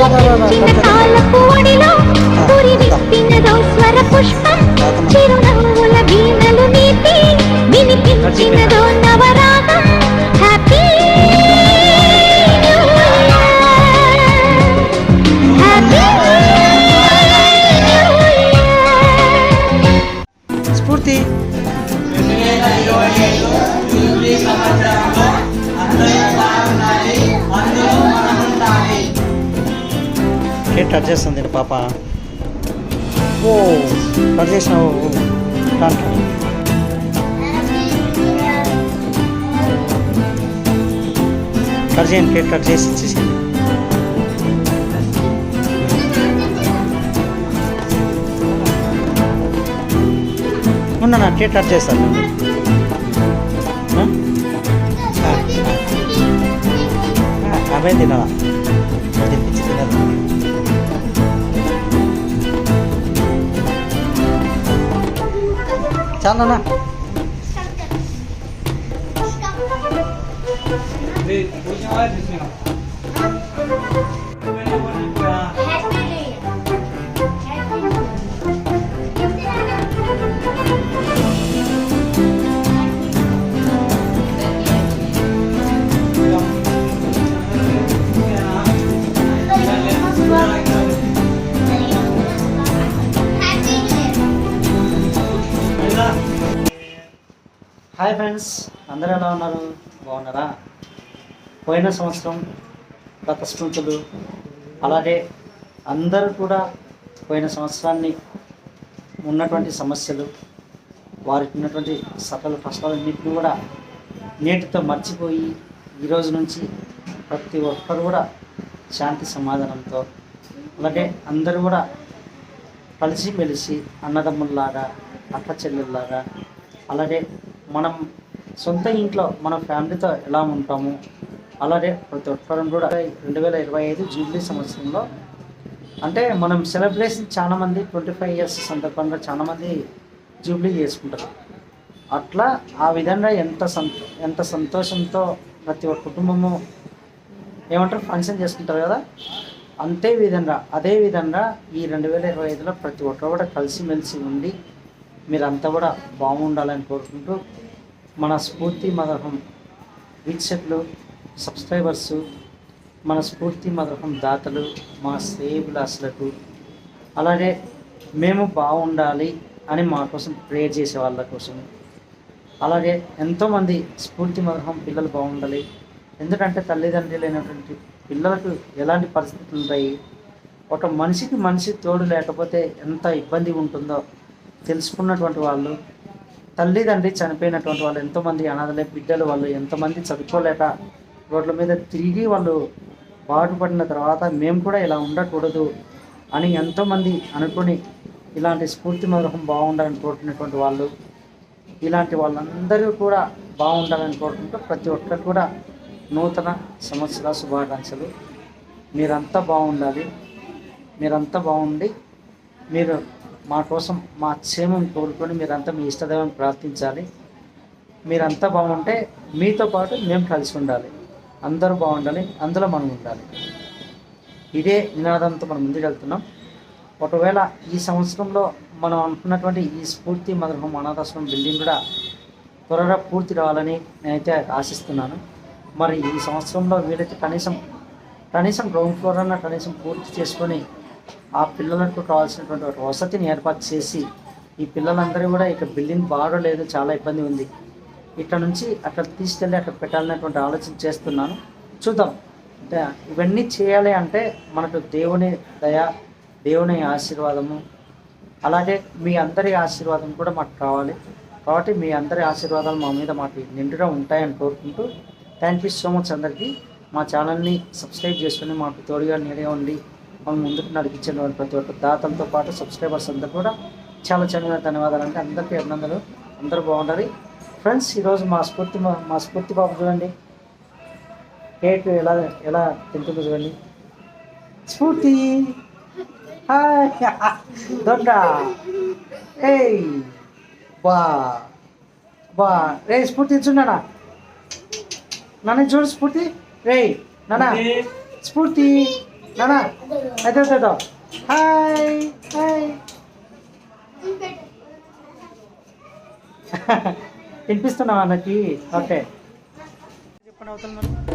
చిన్నకాలపు ఒడిలో పురివిప్పినదో స్వర పుష్పం చిరునవ్వుల వీణలు నీటి వినిపించినదో నవరాగం హ్యాపీ స్ఫూర్తి కేక్ కట్ చేస్తుంది పాప. ఓ కట్ చేసినావు దాంట్లో కట్ చేయండి. కేక్ కట్ చేసి ఇచ్చేసింది. ఉన్నా కేక్ కట్ చేస్తాను. అవే తినాలా తినిపించి తినాలి. చాలా హాయ్ ఫ్రెండ్స్, అందరూ ఎలా ఉన్నారు? బాగున్నారా? పోయిన సంవత్సరం గత స్మృతులు అలాగే అందరూ కూడా పోయిన సంవత్సరాన్ని ఉన్నటువంటి సమస్యలు వారికి ఉన్నటువంటి సకల కష్టాలన్నింటినీ కూడా నేటితో మర్చిపోయి ఈరోజు నుంచి ప్రతి ఒక్కరు కూడా శాంతి సమాధానంతో అలాగే అందరూ కూడా కలిసిమెలిసి అన్నదమ్ముల్లాగా అక్క చెల్లెల్లాగా అలాగే మనం సొంత ఇంట్లో మన ఫ్యామిలీతో ఎలా ఉంటాము అలాగే ప్రతి ఒక్కరం కూడా 2025 జూబ్లీ సంవత్సరంలో అంటే మనం సెలబ్రేషన్ చాలామంది 25 ఇయర్స్ సందర్భంగా చాలామంది జూబ్లీ చేసుకుంటారు. అట్లా ఆ విధంగా ఎంత సంతోషంతో ప్రతి ఒక్క కుటుంబము ఏమంటారు ఫంక్షన్ చేసుకుంటారు కదా, అదే విధంగా ఈ 2025లో ప్రతి ఒక్కరు కూడా కలిసిమెలిసి ఉండి మీరంతా కూడా బాగుండాలని కోరుకుంటూ మన స్ఫూర్తి మదర్హం వీక్షకులు సబ్స్క్రైబర్స్ మన స్ఫూర్తి మదర్హం దాతలు మా శ్రేయభిలాషులకు అలాగే మేము బాగుండాలి అని మా కోసం ప్రేయర్ చేసే వాళ్ళ కోసం అలాగే ఎంతోమంది స్ఫూర్తి మదర్హం పిల్లలు బాగుండాలి. ఎందుకంటే తల్లిదండ్రులు లేనటువంటి పిల్లలకు ఎలాంటి పరిస్థితులు ఉంటాయి, ఒక మనిషికి మనిషి తోడు లేకపోతే ఎంత ఇబ్బంది ఉంటుందో తెలుసుకున్నటువంటి వాళ్ళు, తల్లిదండ్రి చనిపోయినటువంటి వాళ్ళు ఎంతోమంది అనాథలే బిడ్డలు వాళ్ళు ఎంతమంది చదువుకోలేక రోడ్ల మీద తిరిగి వాళ్ళు బాటుపడిన తర్వాత మేము కూడా ఇలా ఉండకూడదు అని ఎంతోమంది అనుకుని ఇలాంటి స్ఫూర్తి మదర్హం బాగుండాలని కోరుకునేటువంటి వాళ్ళు, ఇలాంటి వాళ్ళందరూ కూడా బాగుండాలని కోరుకుంటూ ప్రతి ఒక్కరు కూడా నూతన సంవత్సర శుభాకాంక్షలు. మీరంతా బాగుండాలి, మీరంతా బాగుండి మీరు మా కోసం మా క్షేమం కోరుకొని మీరంతా మీ ఇష్టదైవం ప్రార్థించాలి. మీరంతా బాగుంటే మీతో పాటు మేము కలిసి ఉండాలి, అందరూ బాగుండాలి, అందులో మనం ఉండాలి. ఇదే నినాదంతో మనం ముందుకు వెళ్తున్నాం. ఒకవేళ ఈ సంవత్సరంలో మనం అనుకున్నటువంటి ఈ స్ఫూర్తి మదర్హం అనాథాశ్రమం బిల్డింగ్ కూడా త్వరగా పూర్తి కావాలని నేనైతే ఆశిస్తున్నాను. మరి ఈ సంవత్సరంలో వీలైతే కనీసం గ్రౌండ్ ఫ్లోర్ అన్న కనీసం పూర్తి చేసుకొని ఆ పిల్లలకు కావాల్సినటువంటి ఒక వసతిని ఏర్పాటు చేసి ఈ పిల్లలందరూ కూడా ఇక బిల్డింగ్ బాగోలేదు, చాలా ఇబ్బంది ఉంది, ఇక్కడ నుంచి అక్కడ తీసుకెళ్ళి అక్కడ పెట్టాలనేటువంటి ఆలోచన చేస్తున్నాను. చూద్దాం. అంటే ఇవన్నీ చేయాలి అంటే మనకు దేవుని దయ, దేవుని ఆశీర్వాదము అలాగే మీ అందరి ఆశీర్వాదం కూడా మాకు కావాలి. కాబట్టి మీ అందరి ఆశీర్వాదాలు మా మీద మాకు నిండుగా ఉంటాయని కోరుకుంటూ థ్యాంక్ యూ సో మచ్. అందరికీ మా ఛానల్ని సబ్స్క్రైబ్ చేసుకుని మాకు తోడుగా నీడే ఉండి మనం ముందుకు నడిపించిన ప్రతి ఒక్క దాతలతో పాటు సబ్స్క్రైబర్స్ అందరూ కూడా చాలా చాలా ధన్యవాదాలు. అంటే అందరికీ అభినందనలు, అందరూ బాగుండాలి. ఫ్రెండ్స్, ఈరోజు మా స్ఫూర్తి బాబు చూడండి కేక్ ఎలా తింటుందో చూడండి. స్ఫూర్తి హాయ్ దొంగ ఏయ్ బా రే స్ఫూర్తి చూడనా నాన్న, చూడు స్ఫూర్తి రే నాన్న స్ఫూర్తి నానా అయితే హాయ్ హాయ్ తినిపిస్తున్నావా అన్నకి ఓకే చెప్పండి అవుతుంది